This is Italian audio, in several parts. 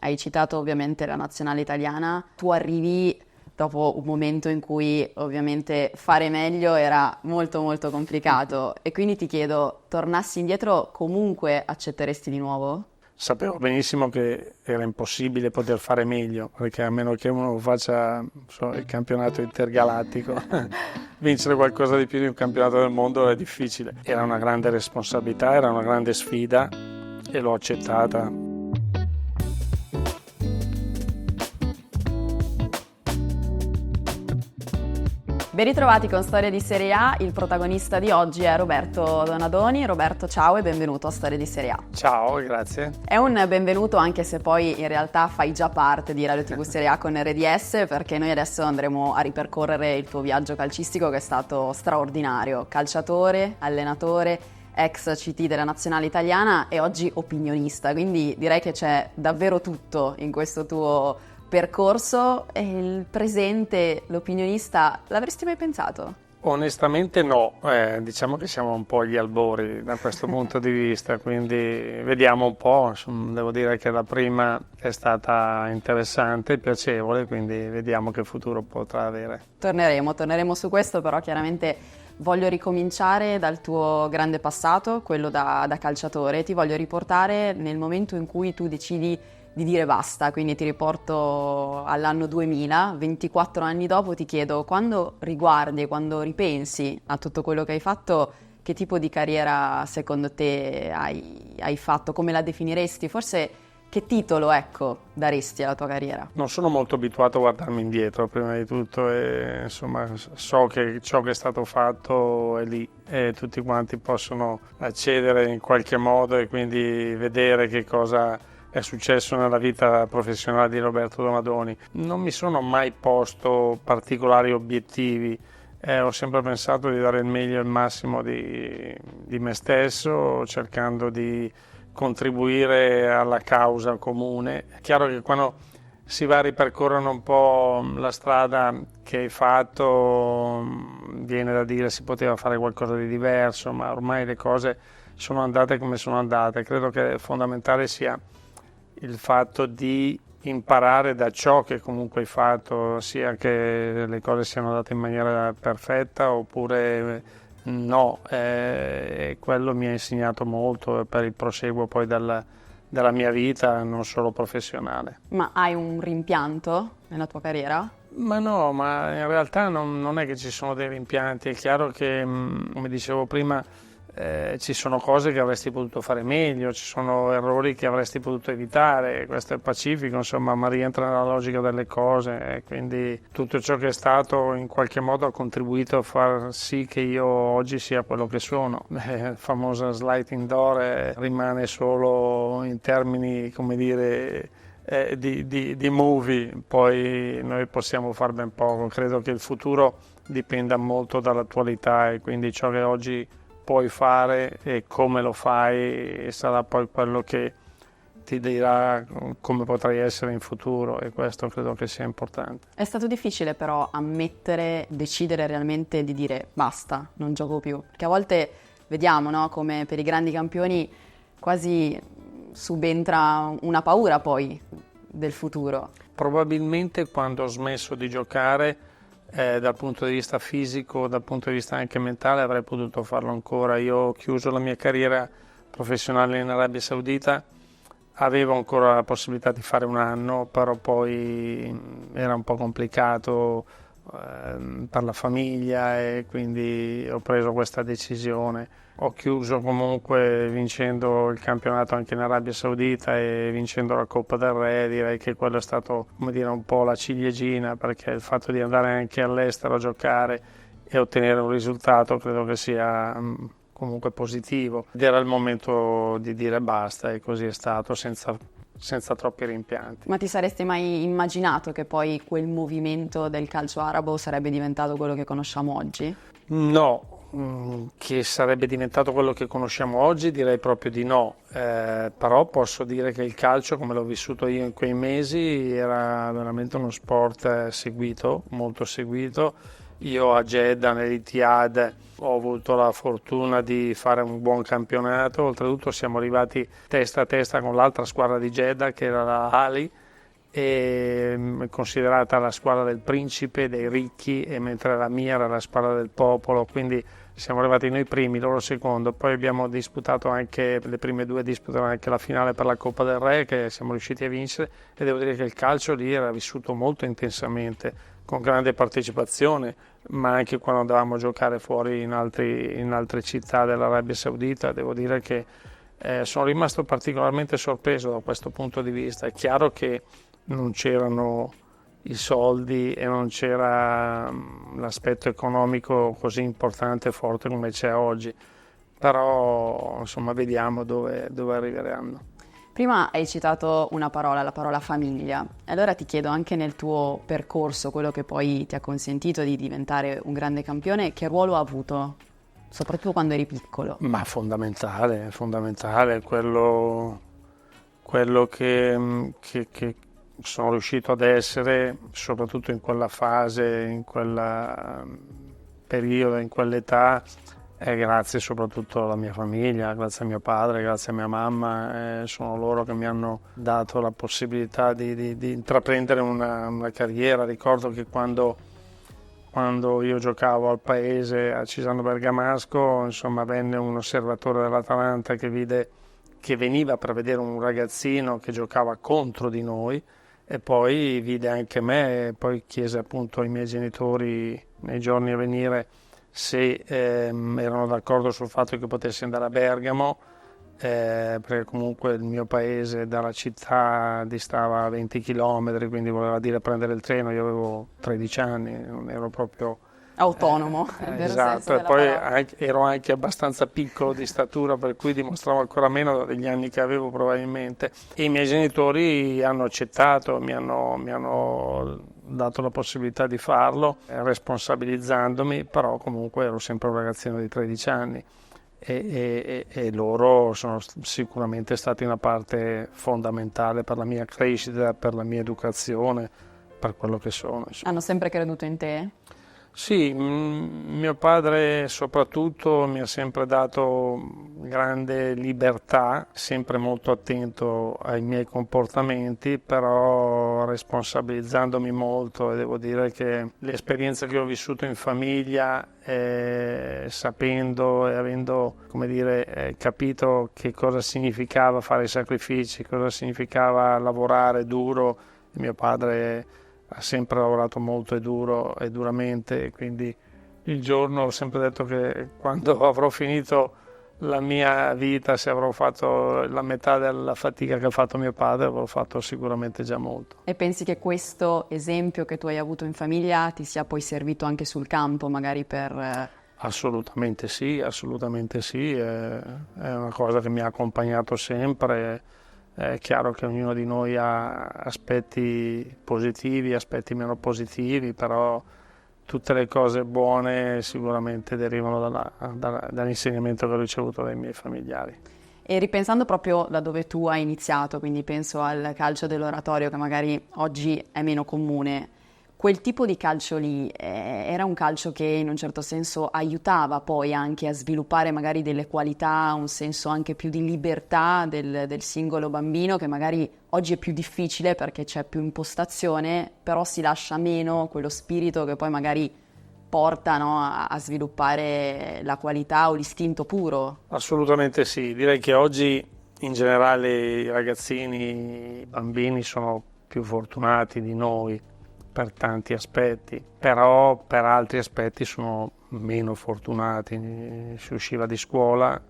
Hai citato ovviamente la nazionale italiana, tu arrivi dopo un momento in cui ovviamente fare meglio era molto molto complicato e quindi ti chiedo, tornassi indietro comunque accetteresti di nuovo? Sapevo benissimo che era impossibile poter fare meglio, perché a meno che uno faccia il campionato intergalattico, vincere qualcosa di più di un campionato del mondo è difficile. Era una grande responsabilità, era una grande sfida e l'ho accettata. Ben ritrovati con Storie di Serie A, il protagonista di oggi è Roberto Donadoni. Roberto, ciao e benvenuto a Storie di Serie A. Ciao, grazie. È un benvenuto anche se poi in realtà fai già parte di Radio TV Serie A con RDS, perché noi adesso andremo a ripercorrere il tuo viaggio calcistico che è stato straordinario. Calciatore, allenatore, ex CT della nazionale italiana e oggi opinionista, quindi direi che c'è davvero tutto in questo tuo percorso. E il presente, l'opinionista, l'avresti mai pensato? Onestamente no, diciamo che siamo un po' agli albori da questo punto di vista, quindi vediamo un po', insomma, devo dire che la prima è stata interessante, piacevole, quindi vediamo che futuro potrà avere. Torneremo su questo, però chiaramente voglio ricominciare dal tuo grande passato, quello da calciatore, ti voglio riportare nel momento in cui tu decidi di dire basta, quindi ti riporto all'anno 2000, 24 anni dopo, ti chiedo, quando riguardi, quando ripensi a tutto quello che hai fatto, che tipo di carriera secondo te hai fatto, come la definiresti? Forse che titolo, ecco, daresti alla tua carriera? Non sono molto abituato a guardarmi indietro, prima di tutto, e insomma so che ciò che è stato fatto è lì e tutti quanti possono accedere in qualche modo e quindi vedere che cosa è successo nella vita professionale di Roberto Donadoni. Non mi sono mai posto particolari obiettivi, ho sempre pensato di dare il meglio e il massimo di me stesso, cercando di contribuire alla causa comune. È chiaro che quando si va a ripercorrere un po' la strada che hai fatto, viene da dire si poteva fare qualcosa di diverso, ma ormai le cose sono andate come sono andate. Credo che fondamentale sia il fatto di imparare da ciò che comunque hai fatto, sia che le cose siano andate in maniera perfetta oppure no, quello mi ha insegnato molto per il proseguo poi della mia vita, non solo professionale. Ma hai un rimpianto nella tua carriera? Ma no, ma in realtà non è che ci sono dei rimpianti, è chiaro che, come dicevo prima, ci sono cose che avresti potuto fare meglio, ci sono errori che avresti potuto evitare, questo è pacifico, insomma, ma rientra nella logica delle cose e quindi tutto ciò che è stato in qualche modo ha contribuito a far sì che io oggi sia quello che sono. La famosa sliding door rimane solo in termini, come dire, di movie, poi noi possiamo far ben poco. Credo che il futuro dipenda molto dall'attualità e quindi ciò che oggi puoi fare e come lo fai sarà poi quello che ti dirà come potrai essere in futuro e questo credo che sia importante. È stato difficile però ammettere, decidere realmente di dire basta, non gioco più, perché a volte vediamo, no, come per i grandi campioni quasi subentra una paura poi del futuro. Probabilmente quando ho smesso di giocare dal punto di vista fisico, dal punto di vista anche mentale avrei potuto farlo ancora. Io ho chiuso la mia carriera professionale in Arabia Saudita, avevo ancora la possibilità di fare un anno, però poi era un po' complicato per la famiglia e quindi ho preso questa decisione. Ho chiuso comunque vincendo il campionato anche in Arabia Saudita e vincendo la Coppa del Re, direi che quello è stato, come dire, un po' la ciliegina, perché il fatto di andare anche all'estero a giocare e ottenere un risultato credo che sia comunque positivo. Ed era il momento di dire basta e così è stato, senza troppi rimpianti. Ma ti saresti mai immaginato che poi quel movimento del calcio arabo sarebbe diventato quello che conosciamo oggi? No, che sarebbe diventato quello che conosciamo oggi direi proprio di no, però posso dire che il calcio come l'ho vissuto io in quei mesi era veramente uno sport seguito, molto seguito Io a Jeddah nell'Etihad ho avuto la fortuna di fare un buon campionato, oltretutto siamo arrivati testa a testa con l'altra squadra di Jeddah che era la Ali, e considerata la squadra del principe, dei ricchi, e mentre la mia era la squadra del popolo, quindi siamo arrivati noi primi, loro secondo. Poi abbiamo disputato anche, le prime due disputarono anche la finale per la Coppa del Re che siamo riusciti a vincere, e devo dire che il calcio lì era vissuto molto intensamente, con grande partecipazione, ma anche quando andavamo a giocare fuori in altre città dell'Arabia Saudita, devo dire che sono rimasto particolarmente sorpreso da questo punto di vista. È chiaro che non c'erano i soldi e non c'era l'aspetto economico così importante e forte come c'è oggi, però insomma vediamo dove arriveranno. Prima hai citato una parola, la parola famiglia. Allora ti chiedo, anche nel tuo percorso, quello che poi ti ha consentito di diventare un grande campione, che ruolo ha avuto, soprattutto quando eri piccolo? Ma fondamentale, quello che sono riuscito ad essere, soprattutto in quella fase, in quel periodo, in quell'età, grazie soprattutto alla mia famiglia, grazie a mio padre, grazie a mia mamma. Sono loro che mi hanno dato la possibilità di intraprendere una carriera. Ricordo che quando io giocavo al paese a Cisano Bergamasco, insomma, venne un osservatore dell'Atalanta che veniva per vedere un ragazzino che giocava contro di noi, e poi vide anche me, e poi chiese appunto ai miei genitori nei giorni a venire se erano d'accordo sul fatto che potessi andare a Bergamo, perché comunque il mio paese dalla città distava 20 km, quindi voleva dire prendere il treno. Io avevo 13 anni, non ero proprio Autonomo, nel vero senso esatto, e della poi parola. ero anche abbastanza piccolo di statura, per cui dimostravo ancora meno degli anni che avevo probabilmente, e i miei genitori hanno accettato, mi hanno dato la possibilità di farlo, responsabilizzandomi, però comunque ero sempre un ragazzino di 13 anni. E loro sono sicuramente stati una parte fondamentale per la mia crescita, per la mia educazione, per quello che sono, insomma. Hanno sempre creduto in te? Sì, mio padre soprattutto mi ha sempre dato grande libertà, sempre molto attento ai miei comportamenti, però responsabilizzandomi molto, e devo dire che l'esperienza che ho vissuto in famiglia, sapendo e avendo, come dire, capito che cosa significava fare sacrifici, cosa significava lavorare duro. Mio padre ha sempre lavorato molto e duro e duramente, e quindi il giorno ho sempre detto che quando avrò finito la mia vita, se avrò fatto la metà della fatica che ha fatto mio padre, avrò fatto sicuramente già molto. E pensi che questo esempio che tu hai avuto in famiglia ti sia poi servito anche sul campo, magari per... Assolutamente sì, è una cosa che mi ha accompagnato sempre. È chiaro che ognuno di noi ha aspetti positivi, aspetti meno positivi, però tutte le cose buone sicuramente derivano dall'insegnamento che ho ricevuto dai miei familiari. E ripensando proprio da dove tu hai iniziato, quindi penso al calcio dell'oratorio che magari oggi è meno comune, quel tipo di calcio lì era un calcio che in un certo senso aiutava poi anche a sviluppare magari delle qualità, un senso anche più di libertà del singolo bambino, che magari oggi è più difficile perché c'è più impostazione, però si lascia meno quello spirito che poi magari porta, no, a sviluppare la qualità o l'istinto puro. Assolutamente sì, direi che oggi in generale i ragazzini, i bambini sono più fortunati di noi per tanti aspetti, però per altri aspetti sono meno fortunati. Si usciva di scuola,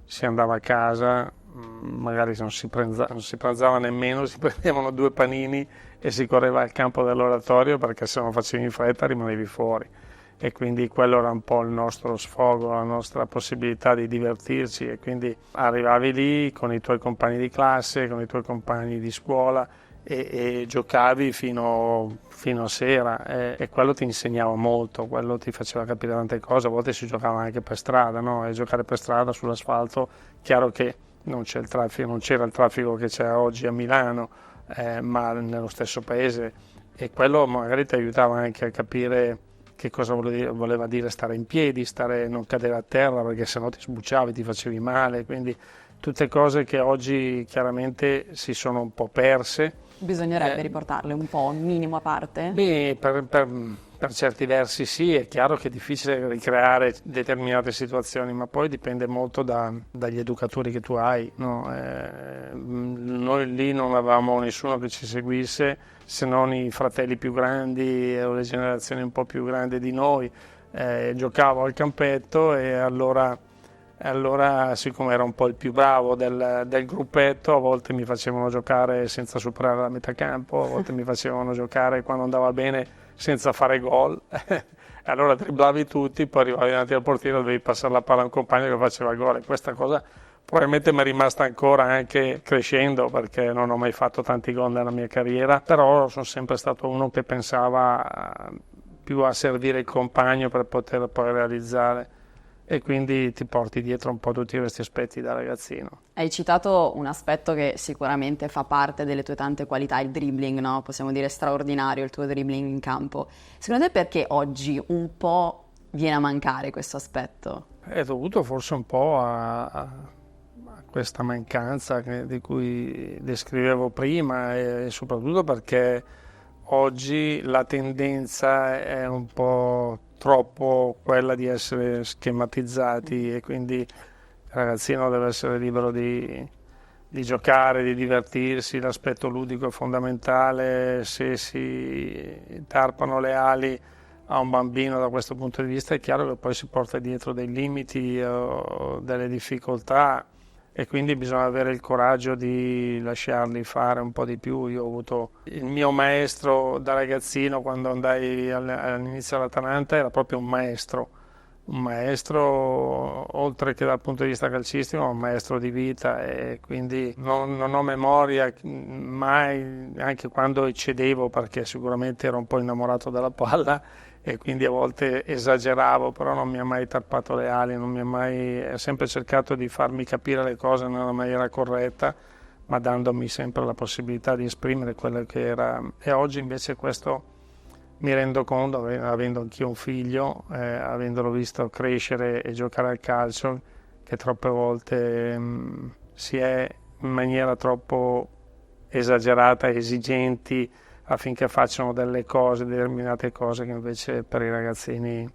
si andava a casa, magari non si pranzava nemmeno, si prendevano due panini e si correva al campo dell'oratorio, perché se non facevi in fretta rimanevi fuori, e quindi quello era un po' il nostro sfogo, la nostra possibilità di divertirci, e quindi arrivavi lì con i tuoi compagni di classe, con i tuoi compagni di scuola, e giocavi fino a sera, e quello ti insegnava molto, quello ti faceva capire tante cose. A volte si giocava anche per strada, no? E giocare per strada sull'asfalto, chiaro che non c'è il traffico, non c'era il traffico che c'è oggi a Milano, ma nello stesso paese, e quello magari ti aiutava anche a capire che cosa voleva dire stare in piedi, non cadere a terra perché sennò ti sbucciavi, ti facevi male, quindi tutte cose che oggi chiaramente si sono un po' perse. Bisognerebbe riportarle un po', un minimo a parte? Beh, per certi versi sì, è chiaro che è difficile ricreare determinate situazioni, ma poi dipende molto dagli educatori che tu hai, no? Noi lì non avevamo nessuno che ci seguisse, se non i fratelli più grandi o le generazioni un po' più grandi di noi. Giocavo al campetto e allora, siccome ero un po' il più bravo del gruppetto, a volte mi facevano giocare senza superare la metà campo, a volte mi facevano giocare quando andava bene senza fare gol. Allora dribblavi tutti, poi arrivavi davanti al portiere, dovevi passare la palla a un compagno che faceva gol, e questa cosa probabilmente mi è rimasta ancora anche crescendo, perché non ho mai fatto tanti gol nella mia carriera, però sono sempre stato uno che pensava più a servire il compagno per poter poi realizzare, e quindi ti porti dietro un po' tutti questi aspetti da ragazzino. Hai citato un aspetto che sicuramente fa parte delle tue tante qualità, il dribbling, no? Possiamo dire straordinario il tuo dribbling in campo. Secondo te perché oggi un po' viene a mancare questo aspetto? È dovuto forse un po' a questa mancanza di cui descrivevo prima, e soprattutto perché oggi la tendenza è un po' troppo quella di essere schematizzati, e quindi il ragazzino deve essere libero di giocare, di divertirsi. L'aspetto ludico è fondamentale. Se si tarpano le ali a un bambino da questo punto di vista, è chiaro che poi si porta dietro dei limiti o delle difficoltà, e quindi bisogna avere il coraggio di lasciarli fare un po' di più. Io ho avuto il mio maestro da ragazzino, quando andai all'inizio all'Atalanta, era proprio un maestro oltre che dal punto di vista calcistico, un maestro di vita, e quindi non ho memoria mai, anche quando eccedevo, perché sicuramente ero un po' innamorato della palla e quindi a volte esageravo, però non mi ha mai tarpato le ali, ha sempre cercato di farmi capire le cose nella maniera corretta, ma dandomi sempre la possibilità di esprimere quello che era. E oggi invece questo mi rendo conto, avendo anch'io un figlio, avendolo visto crescere e giocare al calcio, che troppe volte si è in maniera troppo esagerata, esigenti, affinché facciano delle cose, determinate cose, che invece per i ragazzini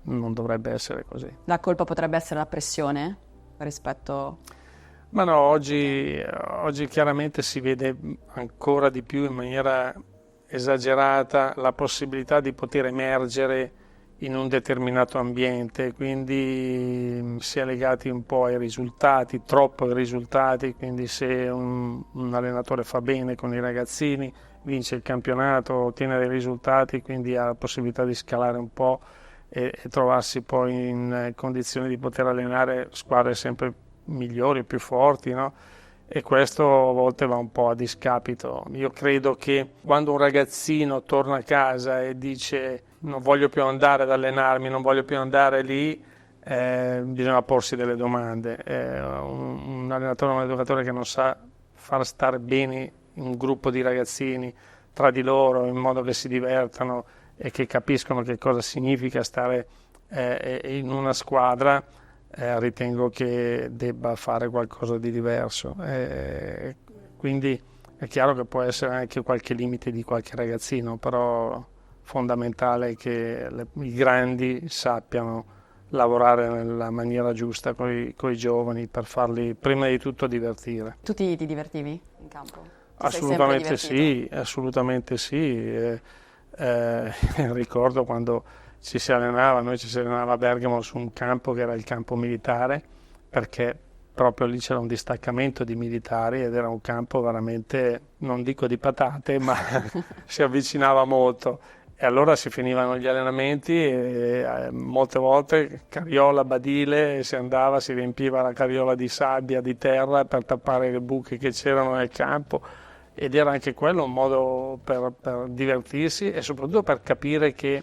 non dovrebbe essere così. La colpa potrebbe essere la pressione rispetto... Ma no, oggi chiaramente si vede ancora di più, in maniera esagerata, la possibilità di poter emergere in un determinato ambiente, quindi si è legati un po' ai risultati, troppo ai risultati, quindi se un allenatore fa bene con i ragazzini, vince il campionato, ottiene dei risultati, quindi ha la possibilità di scalare un po' e trovarsi poi in condizioni di poter allenare squadre sempre migliori, più forti, no? E questo a volte va un po' a discapito. Io credo che quando un ragazzino torna a casa e dice non voglio più andare ad allenarmi, non voglio più andare lì, bisogna porsi delle domande. Un allenatore, un educatore che non sa far stare bene un gruppo di ragazzini tra di loro, in modo che si divertano e che capiscono che cosa significa stare in una squadra, ritengo che debba fare qualcosa di diverso. Quindi è chiaro che può essere anche qualche limite di qualche ragazzino, però fondamentale che i grandi sappiano lavorare nella maniera giusta con i giovani, per farli prima di tutto divertire. Tu ti divertivi in campo? Assolutamente sì, assolutamente sì. Ricordo quando noi ci si allenava a Bergamo su un campo che era il campo militare, perché proprio lì c'era un distaccamento di militari ed era un campo veramente, non dico di patate, ma si avvicinava molto. E allora si finivano gli allenamenti e molte volte carriola, badile, si andava, si riempiva la carriola di sabbia, di terra, per tappare le buche che c'erano nel campo, ed era anche quello un modo per divertirsi e soprattutto per capire che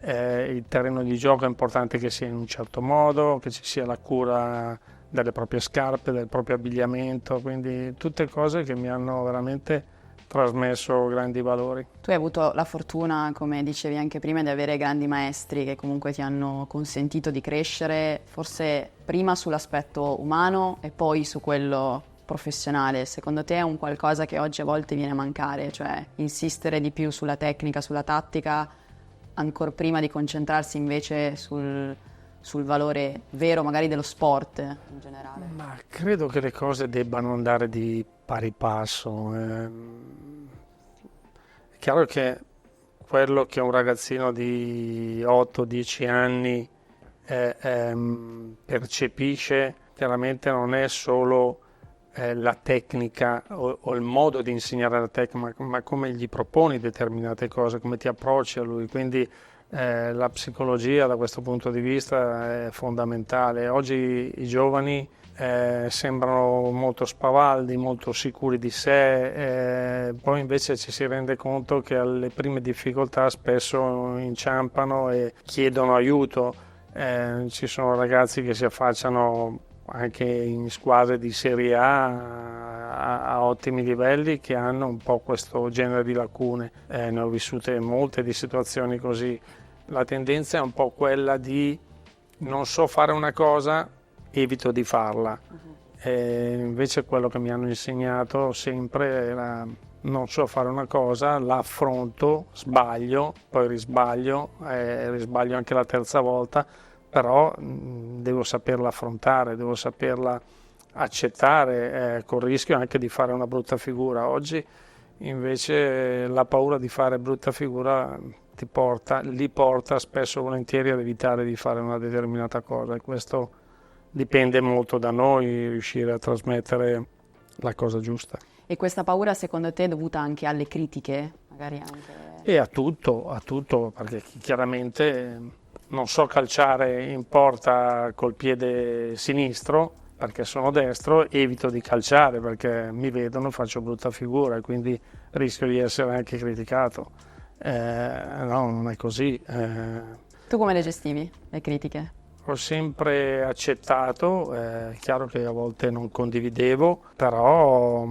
il terreno di gioco è importante che sia in un certo modo, che ci sia la cura delle proprie scarpe, del proprio abbigliamento, quindi tutte cose che mi hanno veramente trasmesso grandi valori. Tu hai avuto la fortuna, come dicevi anche prima, di avere grandi maestri che comunque ti hanno consentito di crescere, forse prima sull'aspetto umano e poi su quello professionale. Secondo te è un qualcosa che oggi a volte viene a mancare, cioè insistere di più sulla tecnica, sulla tattica, ancor prima di concentrarsi invece sul valore vero magari dello sport in generale? Ma credo che le cose debbano andare di pari passo. È chiaro che quello che un ragazzino di 8-10 anni percepisce chiaramente non è solo la tecnica o il modo di insegnare la tecnica, ma come gli proponi determinate cose, come ti approcci a lui. Quindi la psicologia da questo punto di vista è fondamentale. Oggi i giovani sembrano molto spavaldi, molto sicuri di sé, poi invece ci si rende conto che alle prime difficoltà spesso inciampano e chiedono aiuto. Ci sono ragazzi che si affacciano anche in squadre di Serie A ottimi livelli, che hanno un po' questo genere di lacune. Ne ho vissute molte di situazioni così. La tendenza è un po' quella di non so fare una cosa, evito di farla. Invece quello che mi hanno insegnato sempre era non so fare una cosa, la affronto, sbaglio, poi risbaglio anche la terza volta, però devo saperla affrontare, devo saperla accettare, col rischio anche di fare una brutta figura. Oggi invece la paura di fare brutta figura li porta spesso volentieri ad evitare di fare una determinata cosa, e questo dipende molto da noi, riuscire a trasmettere la cosa giusta. E questa paura secondo te è dovuta anche alle critiche? Magari anche... E a tutto, perché chiaramente non so calciare in porta col piede sinistro perché sono destro, evito di calciare perché mi vedono, faccio brutta figura e quindi rischio di essere anche criticato. No, non è così. Tu come le gestivi, le critiche? Ho sempre accettato, è chiaro che a volte non condividevo, però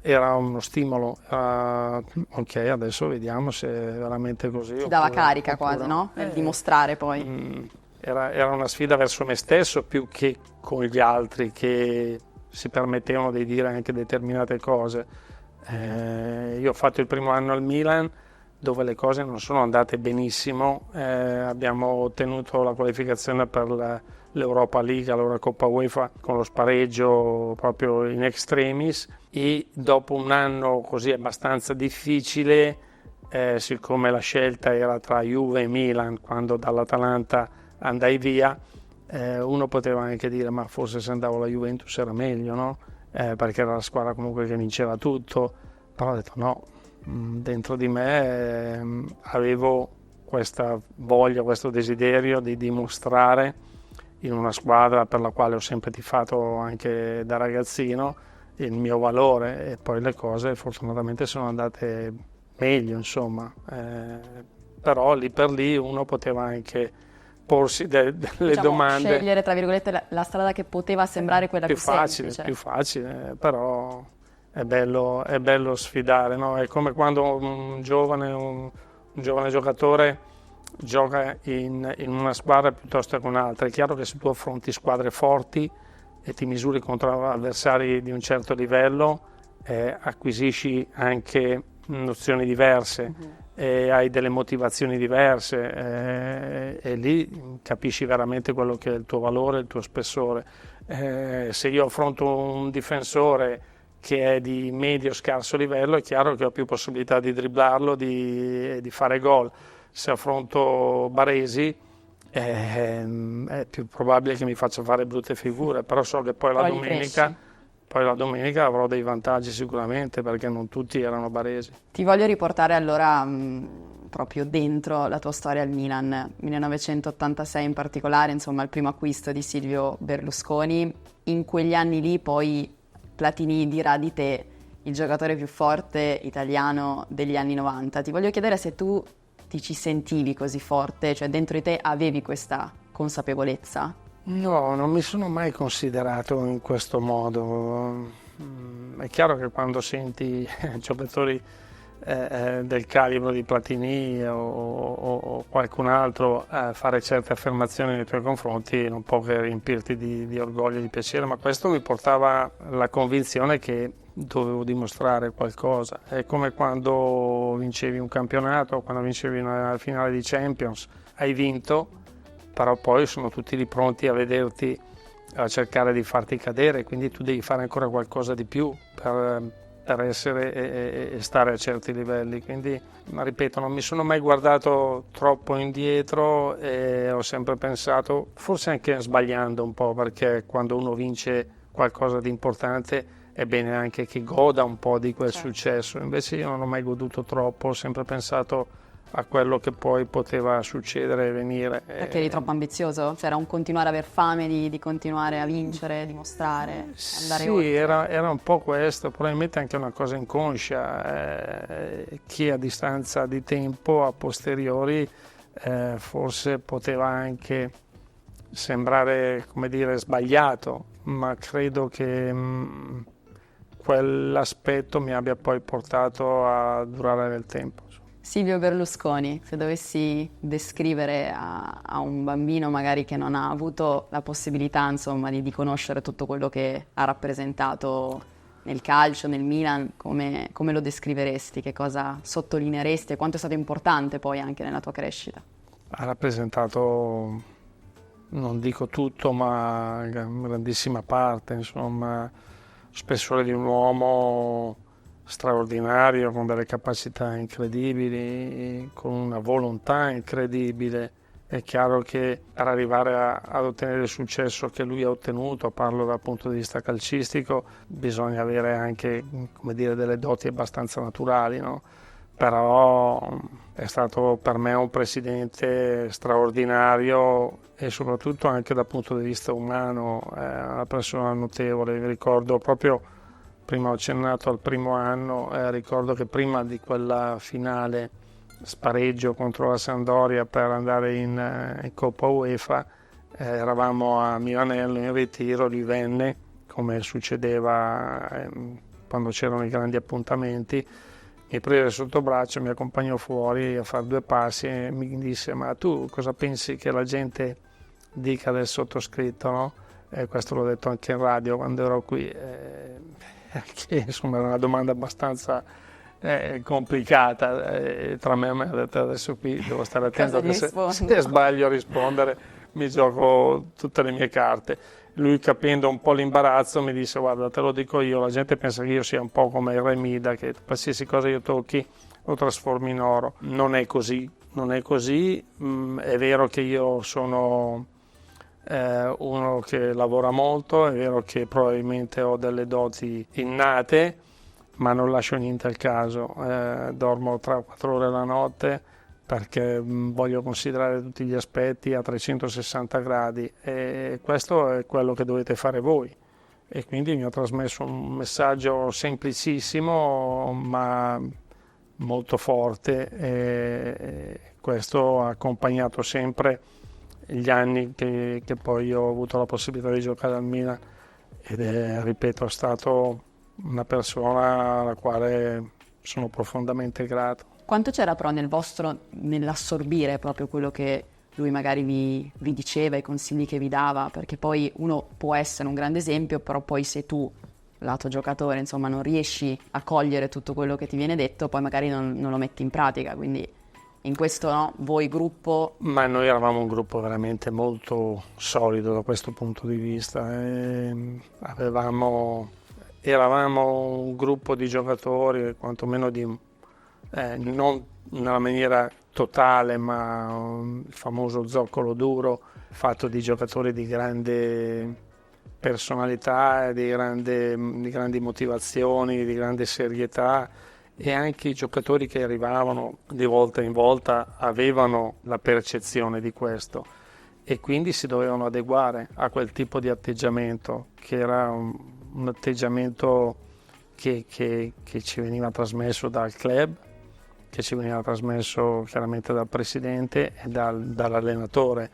era uno stimolo. Ok, adesso vediamo se è veramente così. Ti dava carica quasi, no? Per dimostrare poi. Era una sfida verso me stesso più che con gli altri che si permettevano di dire anche determinate cose. Io ho fatto il primo anno al Milan, dove le cose non sono andate benissimo, abbiamo ottenuto la qualificazione per l'Europa League, allora Coppa UEFA, con lo spareggio proprio in extremis, e dopo un anno così abbastanza difficile, siccome la scelta era tra Juve e Milan, quando dall'Atalanta andai via, uno poteva anche dire ma forse se andavo alla Juventus era meglio, no? Perché era la squadra comunque che vinceva tutto, però ho detto no. Dentro di me avevo questa voglia, questo desiderio di dimostrare in una squadra per la quale ho sempre tifato anche da ragazzino il mio valore, e poi le cose fortunatamente sono andate meglio, insomma. Però lì per lì uno poteva anche porsi delle domande. Scegliere tra virgolette la strada che poteva sembrare quella più semplice. Più facile, però è bello sfidare, no? È come quando un giovane giocatore gioca in una squadra piuttosto che un'altra. È chiaro che se tu affronti squadre forti e ti misuri contro avversari di un certo livello, acquisisci anche nozioni diverse, hai delle motivazioni diverse, e lì capisci veramente quello che è il tuo valore, il tuo spessore. Se io affronto un difensore che è di medio scarso livello, è chiaro che ho più possibilità di dribblarlo, di fare gol. Se affronto Baresi è più probabile che mi faccia fare brutte figure, però so che poi la domenica avrò dei vantaggi sicuramente, perché non tutti erano Baresi. Ti voglio riportare allora proprio dentro la tua storia al Milan, 1986 in particolare, insomma il primo acquisto di Silvio Berlusconi. In quegli anni lì poi Platini dirà di te il giocatore più forte italiano degli anni 90. Ti voglio chiedere se tu ti ci sentivi così forte, cioè dentro di te avevi questa consapevolezza? No, non mi sono mai considerato in questo modo. È chiaro che quando senti giocatori del calibro di Platini o qualcun altro fare certe affermazioni nei tuoi confronti, non può che riempirti di orgoglio e di piacere, ma questo mi portava alla convinzione che dovevo dimostrare qualcosa. È come quando vincevi un campionato, quando vincevi una finale di Champions, hai vinto, però poi sono tutti lì pronti a vederti, a cercare di farti cadere, quindi tu devi fare ancora qualcosa di più per essere e stare a certi livelli. Quindi, ma ripeto, non mi sono mai guardato troppo indietro e ho sempre pensato, forse anche sbagliando un po', perché quando uno vince qualcosa di importante è bene anche che goda un po' di quel successo. Invece io non ho mai goduto troppo, ho sempre pensato a quello che poi poteva succedere e venire. Perché eri troppo ambizioso? C'era un continuare ad aver fame di continuare a vincere, dimostrare, andare oltre? Sì, era un po' questo, probabilmente anche una cosa inconscia, che a distanza di tempo, a posteriori, forse poteva anche sembrare, come dire, sbagliato, ma credo che quell'aspetto mi abbia poi portato a durare nel tempo. Silvio Berlusconi, se dovessi descrivere a un bambino magari che non ha avuto la possibilità, insomma, di conoscere tutto quello che ha rappresentato nel calcio, nel Milan, come lo descriveresti? Che cosa sottolineeresti e quanto è stato importante poi anche nella tua crescita? Ha rappresentato, non dico tutto, ma una grandissima parte, insomma, spessore di un uomo straordinario, con delle capacità incredibili, con una volontà incredibile. È chiaro che per arrivare ad ottenere il successo che lui ha ottenuto, parlo dal punto di vista calcistico, bisogna avere anche, come dire, delle doti abbastanza naturali, no? Però è stato per me un presidente straordinario e soprattutto anche dal punto di vista umano, una persona notevole. Mi ricordo proprio, prima ho accennato al primo anno, ricordo che prima di quella finale spareggio contro la Sampdoria per andare in Coppa UEFA, eravamo a Milanello in ritiro, lui venne, come succedeva quando c'erano i grandi appuntamenti, mi prese sotto braccio, mi accompagnò fuori a fare 2 passi e mi disse: ma tu cosa pensi che la gente dica del sottoscritto, no? Questo l'ho detto anche in radio quando ero qui, che insomma era una domanda abbastanza complicata, tra me e me. Ho detto: adesso qui devo stare attento che se sbaglio a rispondere mi gioco tutte le mie carte. Lui, capendo un po' l'imbarazzo, mi disse: guarda, te lo dico io, la gente pensa che io sia un po' come il Re Mida, che qualsiasi cosa io tocchi lo trasformi in oro. Non è così, non è così. È vero che io sono uno che lavora molto, è vero che probabilmente ho delle doti innate, ma non lascio niente al caso. Dormo 3 o 4 ore la notte perché voglio considerare tutti gli aspetti a 360 gradi e questo è quello che dovete fare voi. E quindi mi ha trasmesso un messaggio semplicissimo ma molto forte, e questo ha accompagnato sempre gli anni che poi ho avuto la possibilità di giocare al Milan, ed è, ripeto, è stato una persona alla quale sono profondamente grato. Quanto c'era però nell'assorbire proprio quello che lui magari vi diceva, i consigli che vi dava? Perché poi uno può essere un grande esempio, però poi se tu, lato giocatore, insomma, non riesci a cogliere tutto quello che ti viene detto, poi magari non lo metti in pratica, quindi in questo, no, voi gruppo... Ma noi eravamo un gruppo veramente molto solido da questo punto di vista. Eravamo un gruppo di giocatori, quantomeno non nella maniera totale, ma il famoso zoccolo duro, fatto di giocatori di grande personalità, di grandi motivazioni, di grande serietà, e anche i giocatori che arrivavano di volta in volta avevano la percezione di questo e quindi si dovevano adeguare a quel tipo di atteggiamento, che era un atteggiamento che ci veniva trasmesso dal club, che ci veniva trasmesso chiaramente dal presidente e dall'allenatore.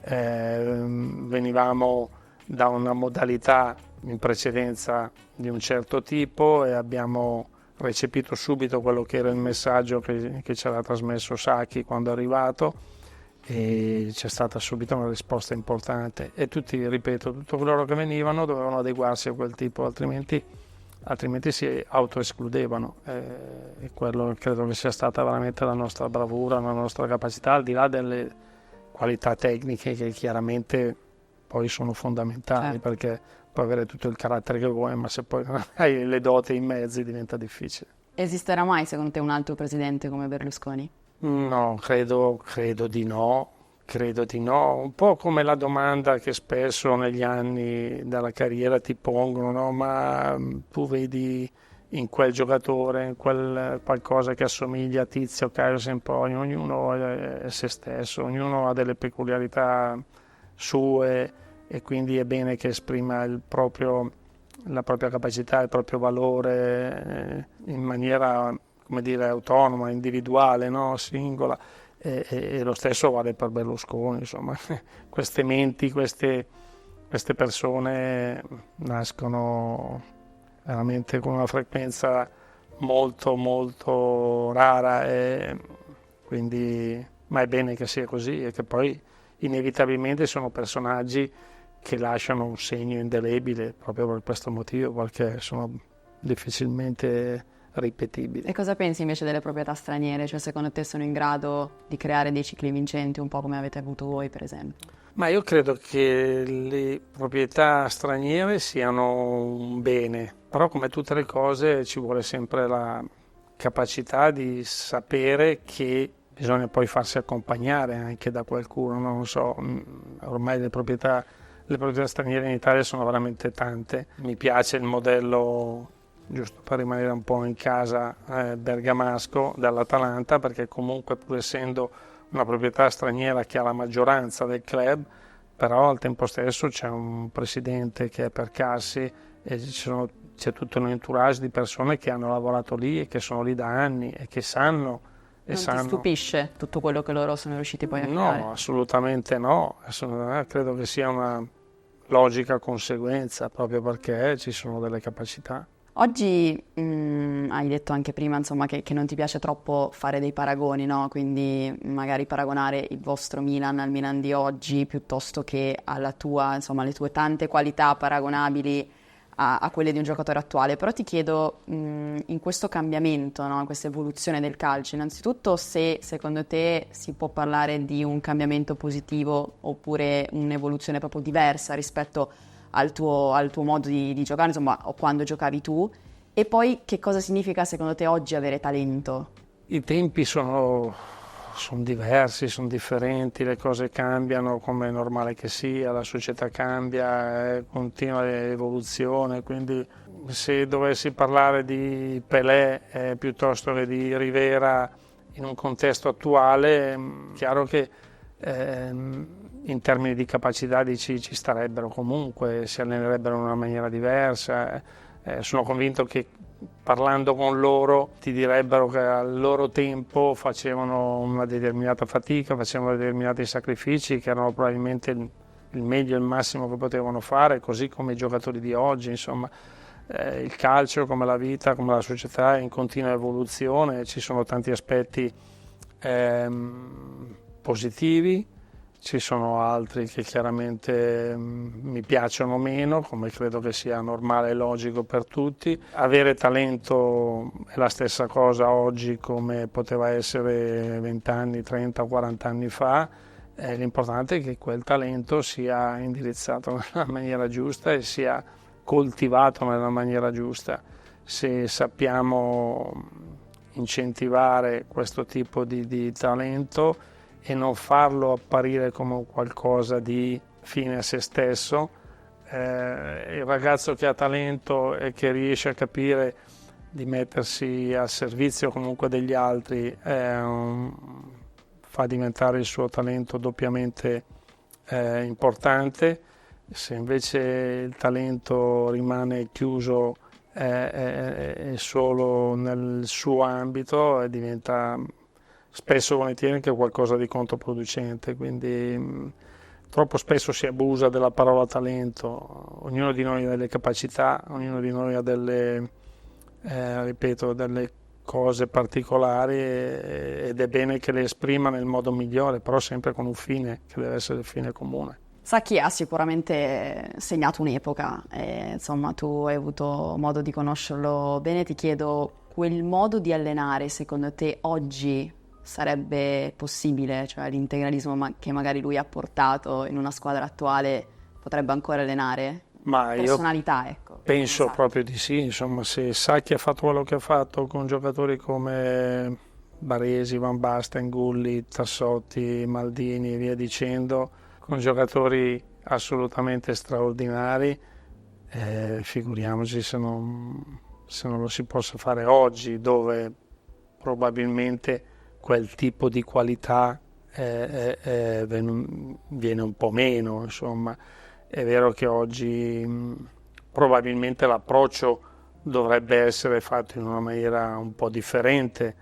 Venivamo da una modalità in precedenza di un certo tipo e abbiamo recepito subito quello che era il messaggio che ci aveva trasmesso Sacchi quando è arrivato e c'è stata subito una risposta importante e tutti, ripeto, tutti coloro che venivano dovevano adeguarsi a quel tipo, altrimenti si autoescludevano e quello credo che sia stata veramente la nostra bravura, la nostra capacità, al di là delle qualità tecniche che chiaramente poi sono fondamentali, perché puoi avere tutto il carattere che vuoi, ma se poi non hai le doti e i mezzi diventa difficile. Esisterà mai secondo te un altro presidente come Berlusconi? No, credo di no. Credo di no, un po' come la domanda che spesso negli anni della carriera ti pongono, no? Ma tu vedi in quel giocatore, in quel qualcosa che assomiglia a Tizio, Caio, Sempronio, ognuno è se stesso, ognuno ha delle peculiarità sue e quindi è bene che esprima la propria capacità, il proprio valore in maniera, come dire, autonoma, individuale, no? Singola. E lo stesso vale per Berlusconi, insomma, queste menti, queste persone nascono veramente con una frequenza molto molto rara e quindi, ma è bene che sia così e che poi inevitabilmente sono personaggi che lasciano un segno indelebile proprio per questo motivo, perché sono difficilmente ripetibili. E cosa pensi invece delle proprietà straniere? Cioè secondo te sono in grado di creare dei cicli vincenti un po' come avete avuto voi per esempio? Ma io credo che le proprietà straniere siano un bene, però come tutte le cose ci vuole sempre la capacità di sapere che bisogna poi farsi accompagnare anche da qualcuno, non so, ormai le proprietà straniere in Italia sono veramente tante. Mi piace il modello, giusto per rimanere un po' in casa, bergamasco dall'Atalanta, perché comunque pur essendo una proprietà straniera che ha la maggioranza del club, però al tempo stesso c'è un presidente che è Percassi e c'è tutto un entourage di persone che hanno lavorato lì e che sono lì da anni e che sanno. Non ti stupisce tutto quello che loro sono riusciti poi a creare? No, assolutamente no, credo che sia una logica conseguenza proprio perché ci sono delle capacità. Oggi hai detto anche prima, insomma, che non ti piace troppo fare dei paragoni, no? Quindi magari paragonare il vostro Milan al Milan di oggi piuttosto che alla tua, insomma, alle tue tante qualità paragonabili a quelle di un giocatore attuale. Però ti chiedo, in questo cambiamento, no? Questa evoluzione del calcio, innanzitutto se secondo te si può parlare di un cambiamento positivo oppure un'evoluzione proprio diversa rispetto al tuo modo di giocare, insomma, o quando giocavi tu, e poi che cosa significa secondo te oggi avere talento? I tempi sono diversi, sono differenti, le cose cambiano come è normale che sia, la società cambia, è continua evoluzione, quindi se dovessi parlare di Pelé piuttosto che di Rivera in un contesto attuale, è chiaro che in termini di capacità ci starebbero comunque, si allenerebbero in una maniera diversa. Sono convinto che parlando con loro ti direbbero che al loro tempo facevano una determinata fatica, facevano determinati sacrifici che erano probabilmente il meglio e il massimo che potevano fare, così come i giocatori di oggi, insomma. Il calcio, come la vita, come la società, è in continua evoluzione, ci sono tanti aspetti positivi, ci sono altri che chiaramente mi piacciono meno, come credo che sia normale e logico per tutti. Avere talento è la stessa cosa oggi come poteva essere 20 anni, 30 o 40 anni fa. L'importante è che quel talento sia indirizzato nella maniera giusta e sia coltivato nella maniera giusta. Se sappiamo incentivare questo tipo di talento e non farlo apparire come qualcosa di fine a se stesso, il ragazzo che ha talento e che riesce a capire di mettersi al servizio comunque degli altri fa diventare il suo talento doppiamente importante. Se invece il talento rimane chiuso solo nel suo ambito, diventa spesso volentieri anche qualcosa di controproducente, quindi troppo spesso si abusa della parola talento. Ognuno di noi ha delle capacità, ognuno di noi ha ripeto, delle cose particolari ed è bene che le esprima nel modo migliore, però sempre con un fine, che deve essere il fine comune. Sacchi ha sicuramente segnato un'epoca, insomma tu hai avuto modo di conoscerlo bene, ti chiedo, quel modo di allenare secondo te oggi sarebbe possibile? Cioè l'integralismo che magari lui ha portato in una squadra attuale potrebbe ancora allenare? Ma Personalità, ecco. Penso proprio di sì, insomma, se Sacchi ha fatto quello che ha fatto con giocatori come Baresi, Van Basten, Gulli, Tassotti, Maldini e via dicendo, con giocatori assolutamente straordinari, figuriamoci se non lo si possa fare oggi, dove probabilmente quel tipo di qualità viene un po' meno, insomma. È vero che oggi probabilmente l'approccio dovrebbe essere fatto in una maniera un po' differente,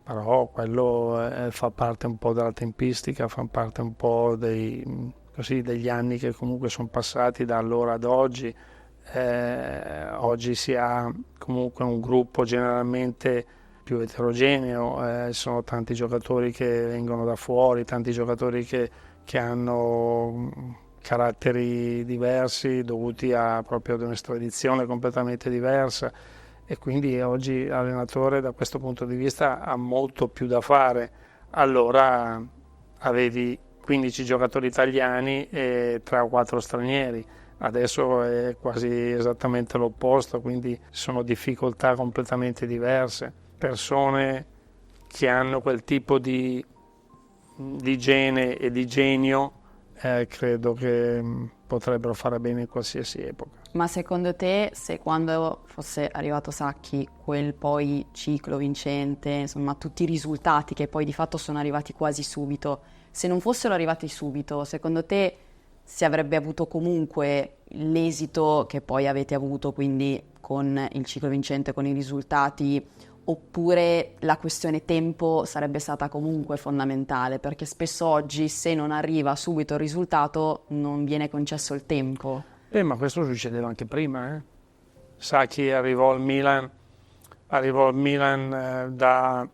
però quello fa parte un po' della tempistica, fa parte un po' degli anni che comunque sono passati da allora ad oggi. Oggi si ha comunque un gruppo generalmente più eterogeneo, sono tanti giocatori che vengono da fuori, tanti giocatori che hanno caratteri diversi dovuti proprio ad un'estradizione completamente diversa, e quindi oggi l'allenatore da questo punto di vista ha molto più da fare. Allora avevi 15 giocatori italiani e 3 o 4 stranieri, adesso è quasi esattamente l'opposto, quindi sono difficoltà completamente diverse, persone che hanno quel tipo di gene e di genio. Credo che potrebbero fare bene in qualsiasi epoca. Ma secondo te, se quando fosse arrivato Sacchi, quel poi ciclo vincente, insomma tutti i risultati che poi di fatto sono arrivati quasi subito, se non fossero arrivati subito, secondo te si avrebbe avuto comunque l'esito che poi avete avuto, quindi con il ciclo vincente, con i risultati, oppure la questione tempo sarebbe stata comunque fondamentale, perché spesso oggi se non arriva subito il risultato non viene concesso il tempo. Ma questo succedeva anche prima. Sacchi arrivò al Milan da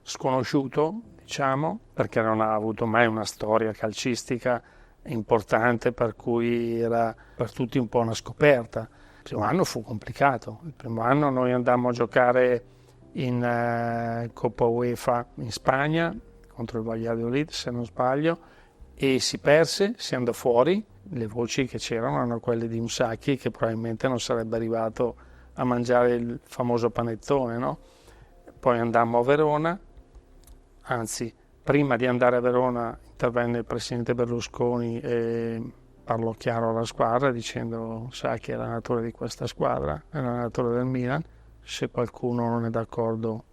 sconosciuto, diciamo, perché non ha avuto mai una storia calcistica importante, per cui era per tutti un po' una scoperta. Il primo anno fu complicato. Il primo anno noi andammo a giocare in Coppa UEFA in Spagna contro il Valladolid, se non sbaglio, e si perse, si andò fuori. Le voci che c'erano erano quelle di un Sacchi che probabilmente non sarebbe arrivato a mangiare il famoso panettone, no? Poi andammo a Verona, anzi, prima di andare a Verona intervenne il presidente Berlusconi e parlò chiaro alla squadra dicendo: Sacchi è l'allenatore di questa squadra, è l'allenatore del Milan, se qualcuno non è d'accordo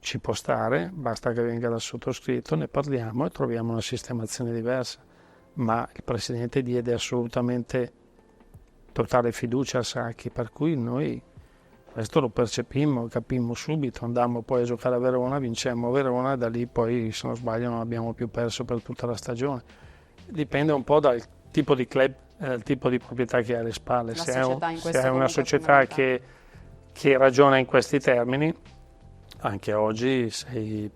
ci può stare, basta che venga dal sottoscritto, ne parliamo e troviamo una sistemazione diversa. Ma il presidente diede assolutamente totale fiducia a Sacchi, per cui noi questo lo percepimmo, capimmo subito, andammo poi a giocare a Verona, vincemmo a Verona e da lì poi, se non sbaglio, non abbiamo più perso per tutta la stagione. Dipende un po' dal tipo di club, il tipo di proprietà che ha alle spalle. Se è una società che ragiona in questi termini, anche oggi sei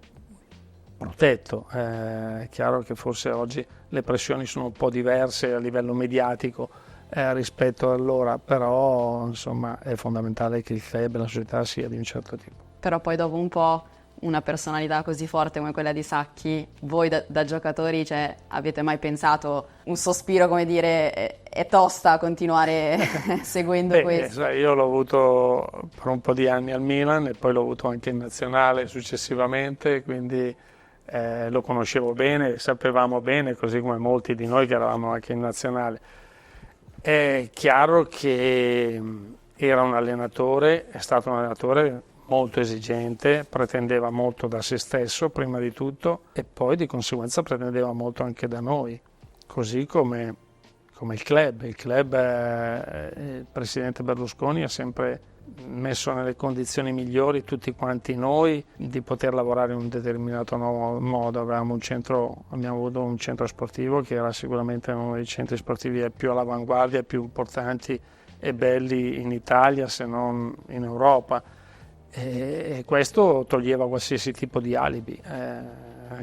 protetto. È chiaro che forse oggi le pressioni sono un po' diverse a livello mediatico rispetto a allora, però insomma è fondamentale che il club e la società sia di un certo tipo. Però poi dopo un po' una personalità così forte come quella di Sacchi, voi da giocatori, cioè, avete mai pensato un sospiro, come dire, è tosta continuare seguendo questo? Io l'ho avuto per un po' di anni al Milan e poi l'ho avuto anche in nazionale successivamente, quindi lo conoscevo bene, sapevamo bene, così come molti di noi che eravamo anche in nazionale. È chiaro che era un allenatore, è stato un allenatore molto esigente, pretendeva molto da se stesso prima di tutto e poi di conseguenza pretendeva molto anche da noi, così come il club. Il club, il presidente Berlusconi ha sempre messo nelle condizioni migliori tutti quanti noi di poter lavorare in un determinato modo. Abbiamo avuto un centro sportivo che era sicuramente uno dei centri sportivi più all'avanguardia, più importanti e belli in Italia, se non in Europa, e questo toglieva qualsiasi tipo di alibi,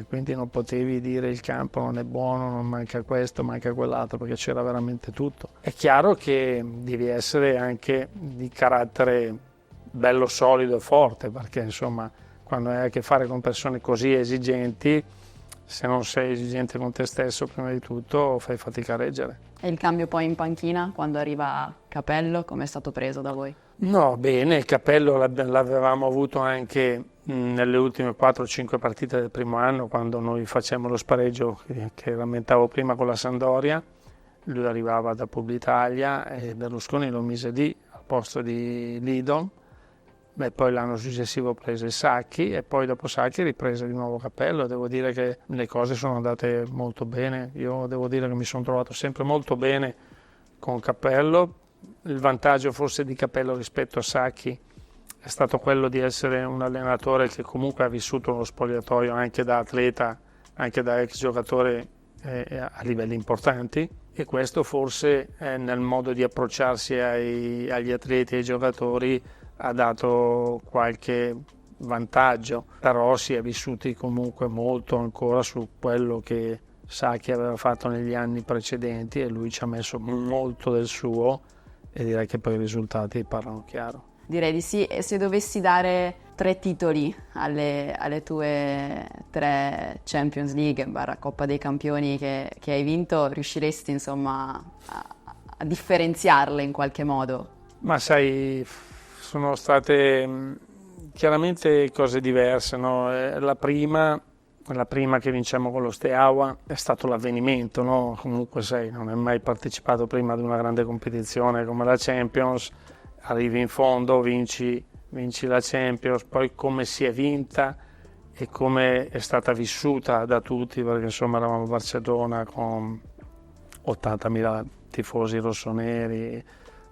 quindi non potevi dire il campo non è buono, non manca questo, manca quell'altro, perché c'era veramente tutto. È chiaro che devi essere anche di carattere bello solido e forte, perché insomma quando hai a che fare con persone così esigenti, se non sei esigente con te stesso prima di tutto fai fatica a reggere. E il cambio poi in panchina, quando arriva Capello, come è stato preso da voi? No, bene, il Capello l'avevamo avuto anche nelle ultime 4-5 partite del primo anno, quando noi facemmo lo spareggio che rammentavo prima con la Sampdoria. Lui arrivava da Publitalia e Berlusconi lo mise lì al posto di Lidon. Poi l'anno successivo prese Sacchi e poi dopo Sacchi riprese di nuovo Capello. Devo dire che le cose sono andate molto bene. Io devo dire che mi sono trovato sempre molto bene con Capello. Il vantaggio forse di Capello rispetto a Sacchi è stato quello di essere un allenatore che comunque ha vissuto lo spogliatoio anche da atleta, anche da ex giocatore a livelli importanti, e questo forse nel modo di approcciarsi agli atleti e ai giocatori ha dato qualche vantaggio, però si è vissuti comunque molto ancora su quello che Sacchi aveva fatto negli anni precedenti, e lui ci ha messo molto del suo, e direi che poi i risultati parlano chiaro. Direi di sì. E se dovessi dare 3 titoli alle tue 3 Champions League / Coppa dei Campioni che hai vinto, riusciresti insomma a differenziarle in qualche modo? Ma sai, sono state chiaramente cose diverse, no? La prima che vinciamo con lo Steaua è stato l'avvenimento, no? Comunque non hai mai partecipato prima ad una grande competizione come la Champions, arrivi in fondo, vinci la Champions, poi come si è vinta e come è stata vissuta da tutti, perché insomma eravamo a Barcellona con 80.000 tifosi rossoneri,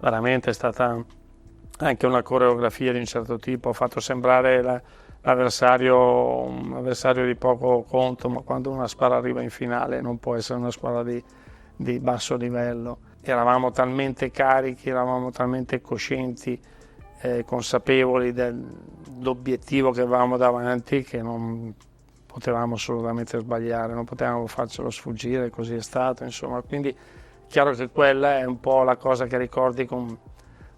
veramente è stata anche una coreografia di un certo tipo, ha fatto sembrare l'avversario un avversario di poco conto, ma quando una squadra arriva in finale non può essere una squadra di basso livello. Eravamo talmente carichi, eravamo talmente coscienti, consapevoli dell'obiettivo che avevamo davanti, che non potevamo assolutamente sbagliare, non potevamo farcelo sfuggire, così è stato, insomma. Quindi è chiaro che quella è un po' la cosa che ricordi con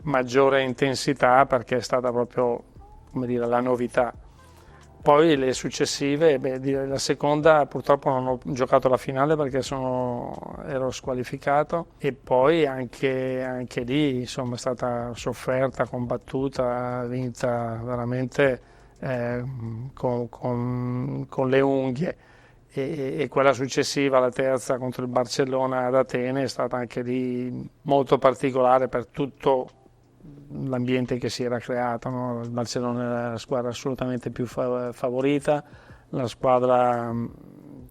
maggiore intensità, perché è stata proprio, come dire, la novità. Poi le successive, la seconda purtroppo non ho giocato la finale perché ero squalificato, e poi anche lì insomma è stata sofferta, combattuta, vinta veramente con le unghie, e quella successiva, la terza contro il Barcellona ad Atene, è stata anche lì molto particolare per tutto l'ambiente che si era creato, no? Il Barcellona era la squadra assolutamente più favorita, la squadra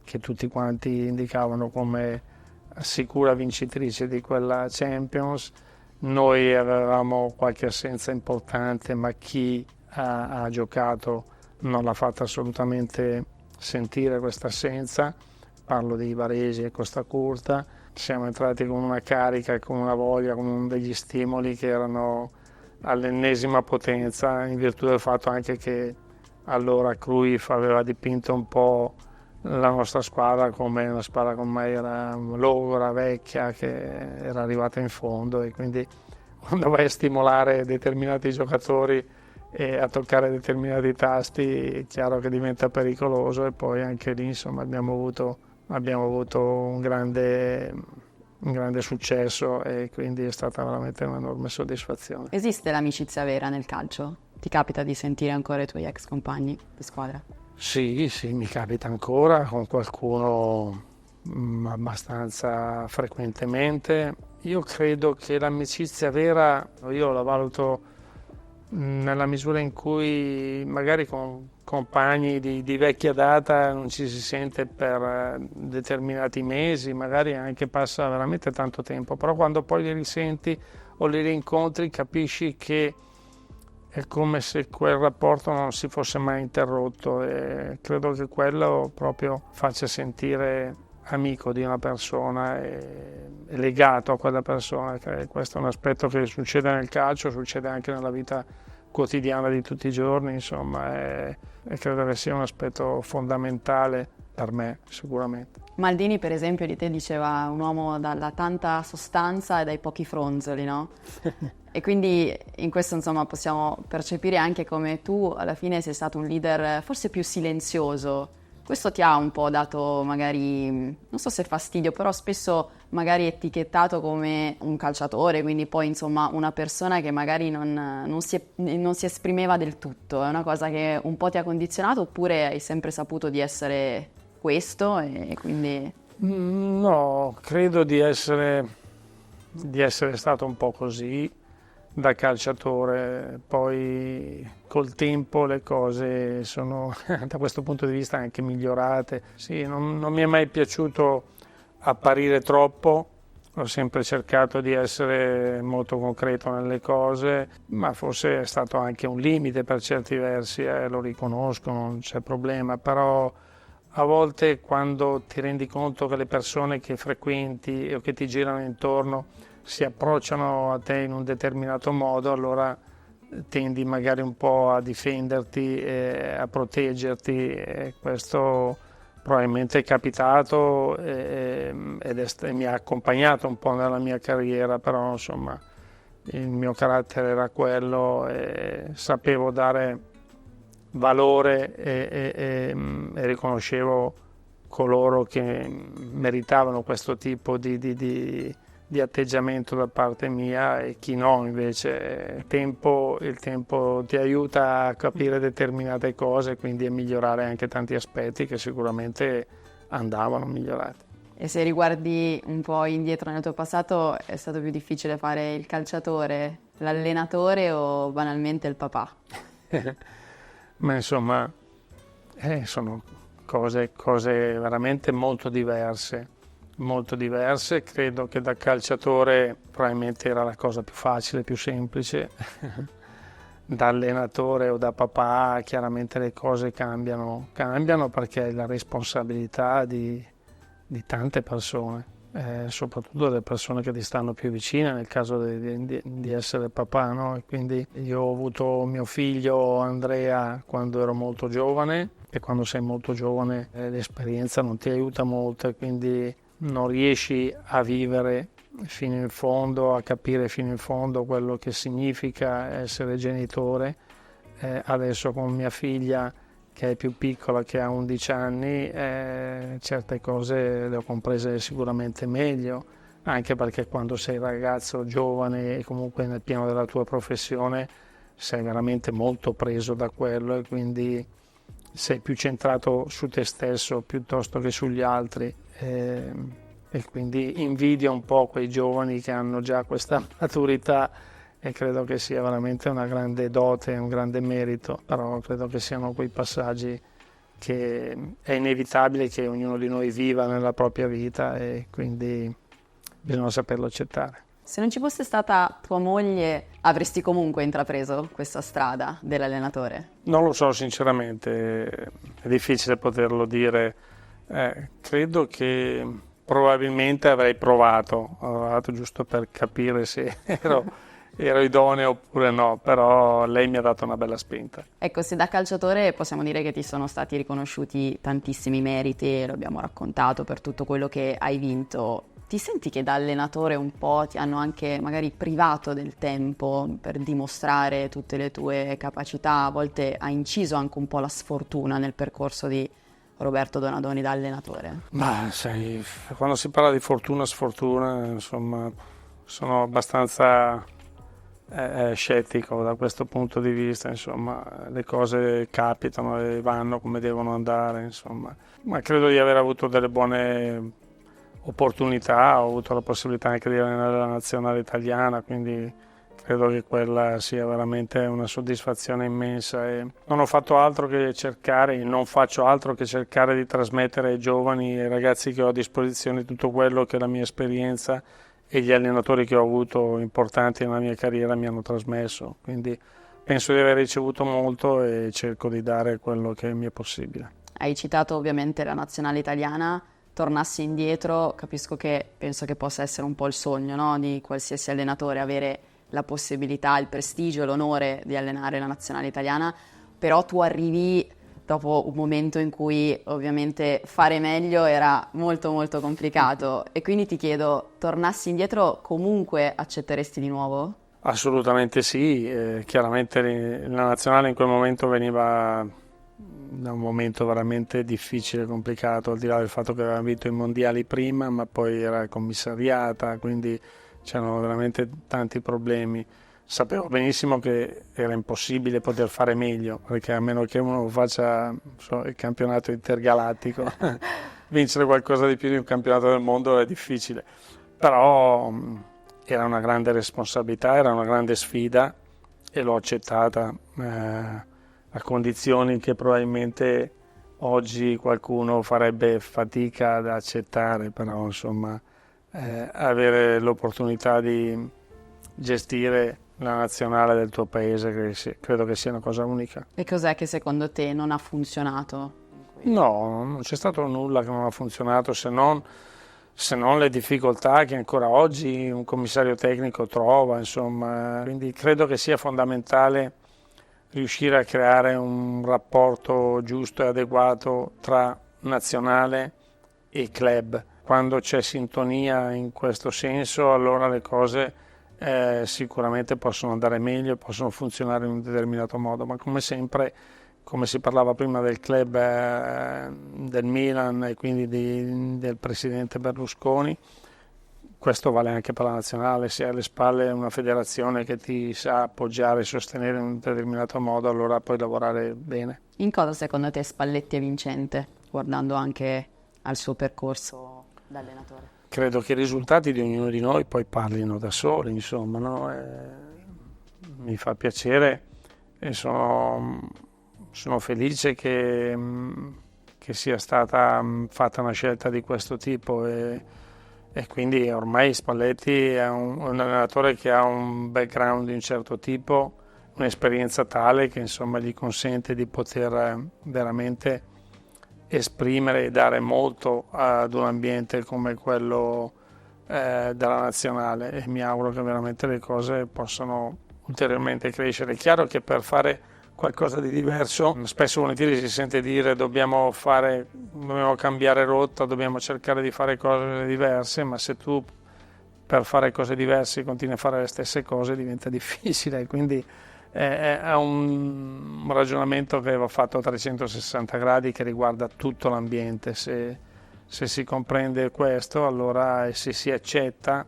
che tutti quanti indicavano come sicura vincitrice di quella Champions. Noi avevamo qualche assenza importante, ma chi ha giocato non l'ha fatta assolutamente sentire questa assenza. Parlo di Varesi e Costa Curta. Siamo entrati con una carica, con una voglia, con degli stimoli che erano all'ennesima potenza, in virtù del fatto anche che allora Cruyff aveva dipinto un po' la nostra squadra come una squadra come era logora, vecchia, che era arrivata in fondo, e quindi quando vai a stimolare determinati giocatori e a toccare determinati tasti è chiaro che diventa pericoloso, e poi anche lì insomma abbiamo avuto un grande successo, e quindi è stata veramente un'enorme soddisfazione. Esiste l'amicizia vera nel calcio? Ti capita di sentire ancora i tuoi ex compagni di squadra? Sì, mi capita ancora con qualcuno abbastanza frequentemente. Io credo che l'amicizia vera, io la valuto nella misura in cui magari con compagni di vecchia data non ci si sente per determinati mesi, magari anche passa veramente tanto tempo, però quando poi li risenti o li rincontri capisci che è come se quel rapporto non si fosse mai interrotto, e credo che quello proprio faccia sentire amico di una persona e legato a quella persona. Questo è un aspetto che succede nel calcio, succede anche nella vita quotidiana di tutti i giorni, insomma, e credo che sia un aspetto fondamentale per me, sicuramente. Maldini, per esempio, di te diceva un uomo dalla tanta sostanza e dai pochi fronzoli, no? E quindi in questo, insomma, possiamo percepire anche come tu alla fine sei stato un leader forse più silenzioso. Questo ti ha un po' dato magari, non so se fastidio, però spesso magari etichettato come un calciatore, quindi poi insomma una persona che magari non si esprimeva del tutto. È una cosa che un po' ti ha condizionato, oppure hai sempre saputo di essere questo e quindi... No, credo di essere stato un po' così da calciatore, poi col tempo le cose sono da questo punto di vista anche migliorate. Sì, non mi è mai piaciuto apparire troppo, ho sempre cercato di essere molto concreto nelle cose, ma forse è stato anche un limite per certi versi, lo riconosco, non c'è problema, però a volte quando ti rendi conto che le persone che frequenti o che ti girano intorno si approcciano a te in un determinato modo, allora tendi magari un po' a difenderti, a proteggerti, e questo probabilmente è capitato mi ha accompagnato un po' nella mia carriera, però insomma il mio carattere era quello e sapevo dare valore e riconoscevo coloro che meritavano questo tipo di atteggiamento da parte mia, e chi no invece. Il tempo ti aiuta a capire determinate cose, quindi a migliorare anche tanti aspetti che sicuramente andavano migliorati. E se riguardi un po' indietro nel tuo passato, è stato più difficile fare il calciatore, l'allenatore o banalmente il papà? Ma insomma, sono cose veramente molto diverse. Credo che da calciatore probabilmente era la cosa più facile, più semplice. Da allenatore o da papà chiaramente le cose cambiano perché hai la responsabilità di tante persone, soprattutto delle persone che ti stanno più vicine nel caso di essere papà, no? E quindi io ho avuto mio figlio Andrea quando ero molto giovane, e quando sei molto giovane l'esperienza non ti aiuta molto, e quindi non riesci a vivere fino in fondo, a capire fino in fondo quello che significa essere genitore. Adesso con mia figlia, che è più piccola, che ha 11 anni, certe cose le ho comprese sicuramente meglio, anche perché quando sei ragazzo giovane e comunque nel pieno della tua professione sei veramente molto preso da quello, e quindi sei più centrato su te stesso piuttosto che sugli altri, e quindi invidio un po' quei giovani che hanno già questa maturità, e credo che sia veramente una grande dote, un grande merito, però credo che siano quei passaggi che è inevitabile che ognuno di noi viva nella propria vita, e quindi bisogna saperlo accettare. Se non ci fosse stata tua moglie, avresti comunque intrapreso questa strada dell'allenatore? Non lo so sinceramente, è difficile poterlo dire. Credo che probabilmente avrei provato giusto per capire se ero idoneo oppure no, però lei mi ha dato una bella spinta. Ecco, se da calciatore possiamo dire che ti sono stati riconosciuti tantissimi meriti, lo abbiamo raccontato, per tutto quello che hai vinto, ti senti che da allenatore un po' ti hanno anche magari privato del tempo per dimostrare tutte le tue capacità? A volte ha inciso anche un po' la sfortuna nel percorso di Roberto Donadoni da allenatore? Ma sai, quando si parla di fortuna, sfortuna, insomma, sono abbastanza scettico da questo punto di vista, insomma, le cose capitano e vanno come devono andare, insomma. Ma credo di aver avuto delle buone opportunità, ho avuto la possibilità anche di allenare la nazionale italiana, quindi credo che quella sia veramente una soddisfazione immensa, e non ho fatto altro che non faccio altro che cercare di trasmettere ai giovani e ai ragazzi che ho a disposizione tutto quello che la mia esperienza e gli allenatori che ho avuto importanti nella mia carriera mi hanno trasmesso, quindi penso di aver ricevuto molto e cerco di dare quello che mi è possibile. Hai citato ovviamente la nazionale italiana, tornassi indietro, penso che possa essere un po' il sogno, no? Di qualsiasi allenatore, avere la possibilità, il prestigio, l'onore di allenare la nazionale italiana, però tu arrivi dopo un momento in cui ovviamente fare meglio era molto molto complicato e quindi ti chiedo, tornassi indietro comunque accetteresti di nuovo? Assolutamente sì, chiaramente la nazionale in quel momento veniva da un momento veramente difficile, complicato, al di là del fatto che aveva vinto i mondiali prima, ma poi era commissariata, quindi c'erano veramente tanti problemi. Sapevo benissimo che era impossibile poter fare meglio, perché a meno che uno faccia il campionato intergalattico, vincere qualcosa di più di un campionato del mondo è difficile. Però era una grande responsabilità, era una grande sfida e l'ho accettata a condizioni che probabilmente oggi qualcuno farebbe fatica ad accettare, però insomma avere l'opportunità di gestire la nazionale del tuo paese credo che sia una cosa unica. E cos'è che secondo te non ha funzionato? No, non c'è stato nulla che non ha funzionato se non le difficoltà che ancora oggi un commissario tecnico trova, insomma. Quindi credo che sia fondamentale riuscire a creare un rapporto giusto e adeguato tra nazionale e club. Quando c'è sintonia in questo senso, allora le cose sicuramente possono andare meglio, possono funzionare in un determinato modo, ma come sempre, come si parlava prima del club del Milan e quindi del presidente Berlusconi, questo vale anche per la nazionale. Se hai alle spalle una federazione che ti sa appoggiare e sostenere in un determinato modo, allora puoi lavorare bene. In cosa secondo te Spalletti è vincente, guardando anche al suo percorso da allenatore? Credo che i risultati di ognuno di noi poi parlino da soli, insomma, no? Mi fa piacere e sono felice che sia stata fatta una scelta di questo tipo e quindi ormai Spalletti è un allenatore che ha un background di un certo tipo, un'esperienza tale che insomma gli consente di poter veramente esprimere e dare molto ad un ambiente come quello della nazionale e mi auguro che veramente le cose possano ulteriormente crescere. È chiaro che per fare qualcosa di diverso spesso e volentieri si sente dire dobbiamo cambiare rotta, dobbiamo cercare di fare cose diverse, ma se tu per fare cose diverse continui a fare le stesse cose diventa difficile, quindi è un ragionamento che va fatto a 360 gradi che riguarda tutto l'ambiente. Se si comprende questo, allora se si accetta,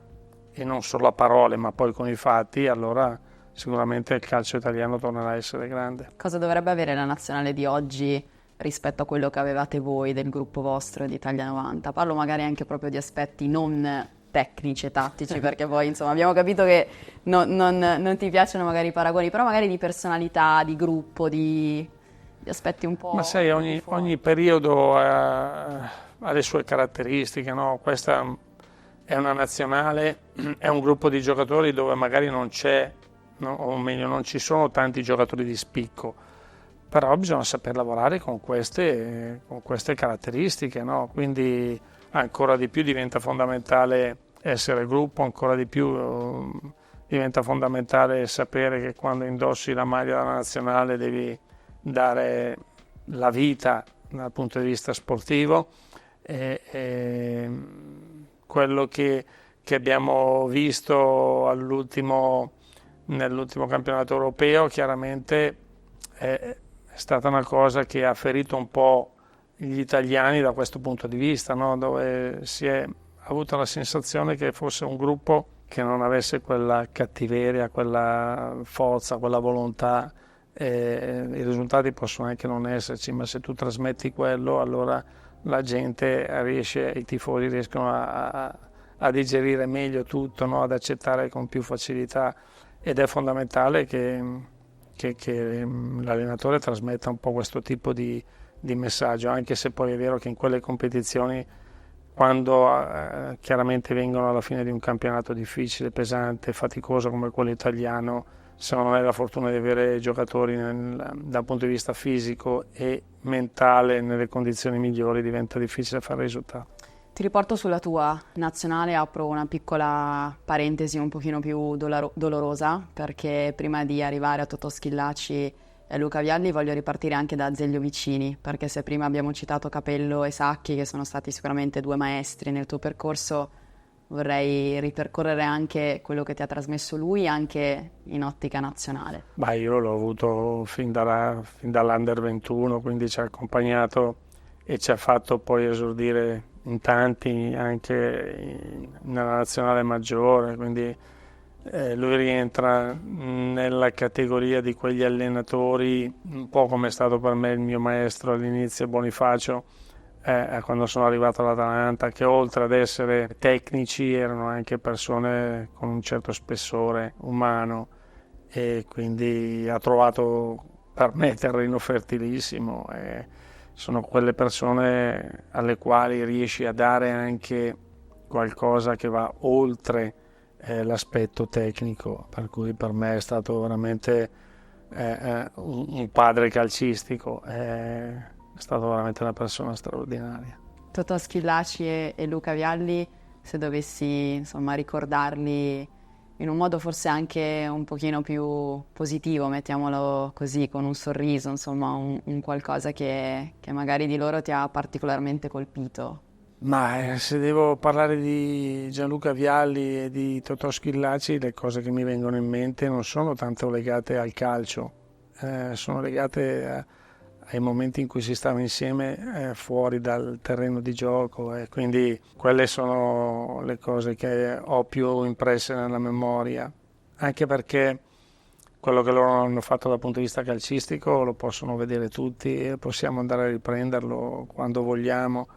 e non solo a parole ma poi con i fatti, allora sicuramente il calcio italiano tornerà a essere grande. Cosa dovrebbe avere la nazionale di oggi rispetto a quello che avevate voi del gruppo vostro di Italia 90? Parlo magari anche proprio di aspetti non tecnici e tattici, perché poi insomma abbiamo capito che non ti piacciono magari i paragoni, però magari di personalità, di gruppo, di aspetti un po'... Ma sai, ogni periodo ha le sue caratteristiche, no? Questa è una nazionale, è un gruppo di giocatori dove magari non c'è, no? O meglio non ci sono tanti giocatori di spicco, però bisogna saper lavorare con queste caratteristiche, no? Quindi ancora di più diventa fondamentale essere gruppo, ancora di più diventa fondamentale sapere che quando indossi la maglia della nazionale devi dare la vita dal punto di vista sportivo. Quello che abbiamo visto nell'ultimo campionato europeo chiaramente è stata una cosa che ha ferito un po' gli italiani da questo punto di vista, no? Dove si è avuta la sensazione che fosse un gruppo che non avesse quella cattiveria, quella forza, quella volontà. I risultati possono anche non esserci, ma se tu trasmetti quello, allora la gente i tifosi riescono a digerire meglio tutto, no? Ad accettare con più facilità, ed è fondamentale che l'allenatore trasmetta un po' questo tipo di messaggio, anche se poi è vero che in quelle competizioni, quando chiaramente vengono alla fine di un campionato difficile, pesante, faticoso come quello italiano, se non hai la fortuna di avere giocatori dal punto di vista fisico e mentale nelle condizioni migliori, diventa difficile fare risultati. Ti riporto sulla tua nazionale, apro una piccola parentesi un pochino più dolorosa, perché prima di arrivare a Totò Schillaci e Luca Vialli voglio ripartire anche da Azeglio Vicini, perché se prima abbiamo citato Capello e Sacchi, che sono stati sicuramente due maestri nel tuo percorso, vorrei ripercorrere anche quello che ti ha trasmesso lui, anche in ottica nazionale. Beh, io l'ho avuto fin dall'Under 21, quindi ci ha accompagnato e ci ha fatto poi esordire in tanti, anche nella nazionale maggiore, quindi lui rientra nella categoria di quegli allenatori, un po' come è stato per me il mio maestro all'inizio, Bonifacio, quando sono arrivato all'Atalanta, che oltre ad essere tecnici erano anche persone con un certo spessore umano, e quindi ha trovato per me terreno fertilissimo. Sono quelle persone alle quali riesci a dare anche qualcosa che va oltre l'aspetto tecnico, per cui per me è stato veramente un padre calcistico. È stato veramente una persona straordinaria. Totò Schillaci e Luca Vialli, se dovessi insomma ricordarli in un modo forse anche un pochino più positivo, mettiamolo così, con un sorriso, insomma un qualcosa che magari di loro ti ha particolarmente colpito. Ma se devo parlare di Gianluca Vialli e di Totò Schillaci, le cose che mi vengono in mente non sono tanto legate al calcio, sono legate ai momenti in cui si stava insieme fuori dal terreno di gioco, e quindi quelle sono le cose che ho più impresse nella memoria, anche perché quello che loro hanno fatto dal punto di vista calcistico lo possono vedere tutti e possiamo andare a riprenderlo quando vogliamo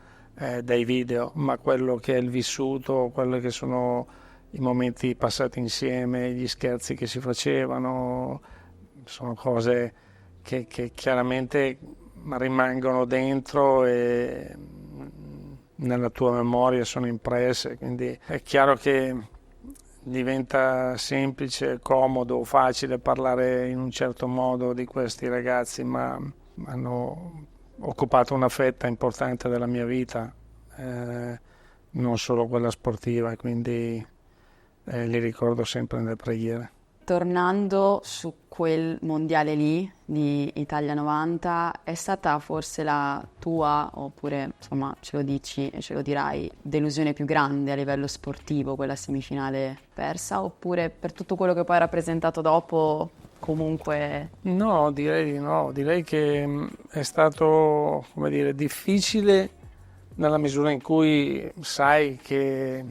dai video, ma quello che è il vissuto, quello che sono i momenti passati insieme, gli scherzi che si facevano, sono cose che chiaramente rimangono dentro e nella tua memoria sono impresse, quindi è chiaro che diventa semplice, comodo, facile parlare in un certo modo di questi ragazzi, ma hanno occupato una fetta importante della mia vita, non solo quella sportiva, e quindi li ricordo sempre nelle preghiere. Tornando su quel mondiale lì di Italia 90, è stata forse la tua, oppure insomma ce lo dici e ce lo dirai, delusione più grande a livello sportivo, quella semifinale persa, oppure per tutto quello che poi ha rappresentato dopo comunque? No, direi di no, direi che è stato, come dire, difficile nella misura in cui sai che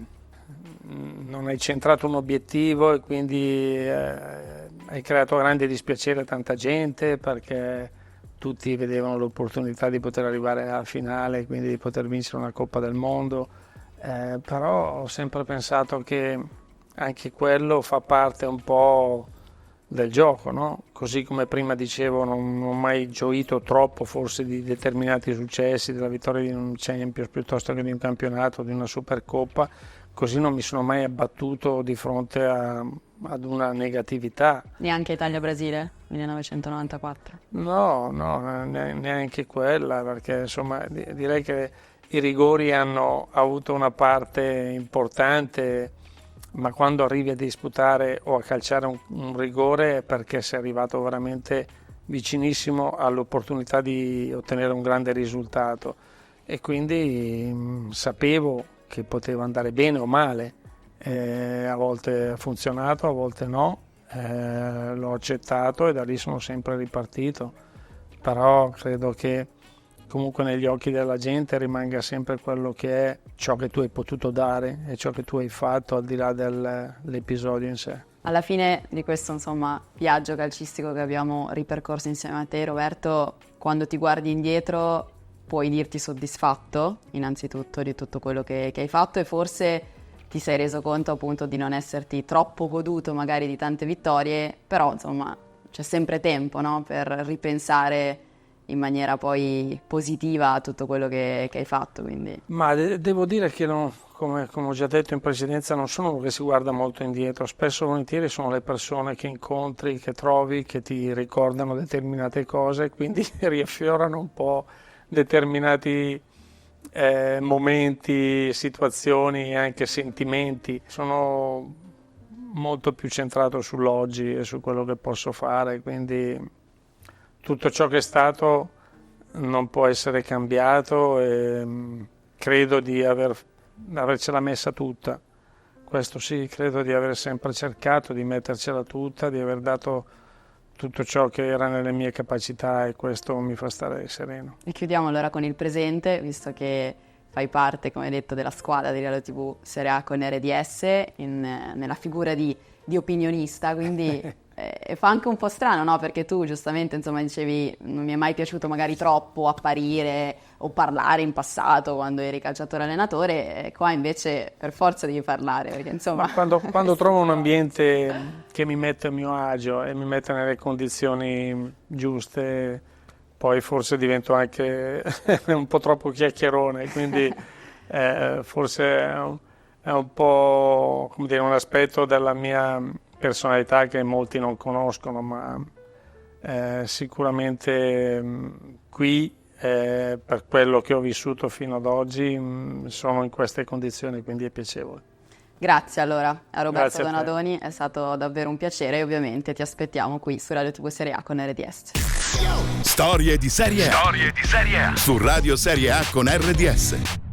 non hai centrato un obiettivo e quindi hai creato grande dispiacere a tanta gente, perché tutti vedevano l'opportunità di poter arrivare alla finale, quindi di poter vincere una Coppa del Mondo, però ho sempre pensato che anche quello fa parte un po' del gioco, no? Così come prima dicevo, non ho mai gioito troppo forse di determinati successi, della vittoria di un Champions piuttosto che di un campionato, di una Supercoppa, così non mi sono mai abbattuto di fronte ad una negatività. Neanche Italia-Brasile 1994? No, neanche quella, perché insomma direi che i rigori hanno avuto una parte importante, ma quando arrivi a disputare o a calciare un rigore è perché sei arrivato veramente vicinissimo all'opportunità di ottenere un grande risultato, e quindi sapevo che poteva andare bene o male, a volte ha funzionato, a volte no, l'ho accettato e da lì sono sempre ripartito, però credo che comunque negli occhi della gente rimanga sempre quello che è ciò che tu hai potuto dare e ciò che tu hai fatto al di là dell'episodio in sé. Alla fine di questo insomma viaggio calcistico che abbiamo ripercorso insieme a te, Roberto, quando ti guardi indietro puoi dirti soddisfatto innanzitutto di tutto quello che hai fatto, e forse ti sei reso conto appunto di non esserti troppo goduto magari di tante vittorie, però insomma c'è sempre tempo, no? Per ripensare in maniera poi positiva tutto quello che hai fatto. Quindi. Ma devo dire che come ho già detto in precedenza, non sono uno che si guarda molto indietro, spesso e volentieri sono le persone che incontri, che trovi, che ti ricordano determinate cose, quindi riaffiorano un po' determinati momenti, situazioni e anche sentimenti. Sono molto più centrato sull'oggi e su quello che posso fare, quindi tutto ciò che è stato non può essere cambiato e credo di avercela messa tutta. Questo sì, credo di aver sempre cercato di mettercela tutta, di aver dato tutto ciò che era nelle mie capacità e questo mi fa stare sereno. E chiudiamo allora con il presente, visto che fai parte, come detto, della squadra di Radio TV Serie A con RDS nella figura di opinionista, quindi fa anche un po' strano, no? Perché tu giustamente, insomma, dicevi non mi è mai piaciuto magari troppo apparire o parlare in passato quando eri calciatore allenatore, e qua invece per forza devi parlare, perché insomma... Ma quando trovo un ambiente che mi mette a mio agio e mi mette nelle condizioni giuste, poi forse divento anche un po' troppo chiacchierone, quindi forse è un po', come dire, un aspetto della mia personalità che molti non conoscono, ma sicuramente qui per quello che ho vissuto fino ad oggi sono in queste condizioni, quindi è piacevole. Grazie allora a Roberto Grazie a te. Donadoni, è stato davvero un piacere e ovviamente ti aspettiamo qui su Radio TV Serie A con RDS. Storie di Serie A. Su Radio Serie A con RDS.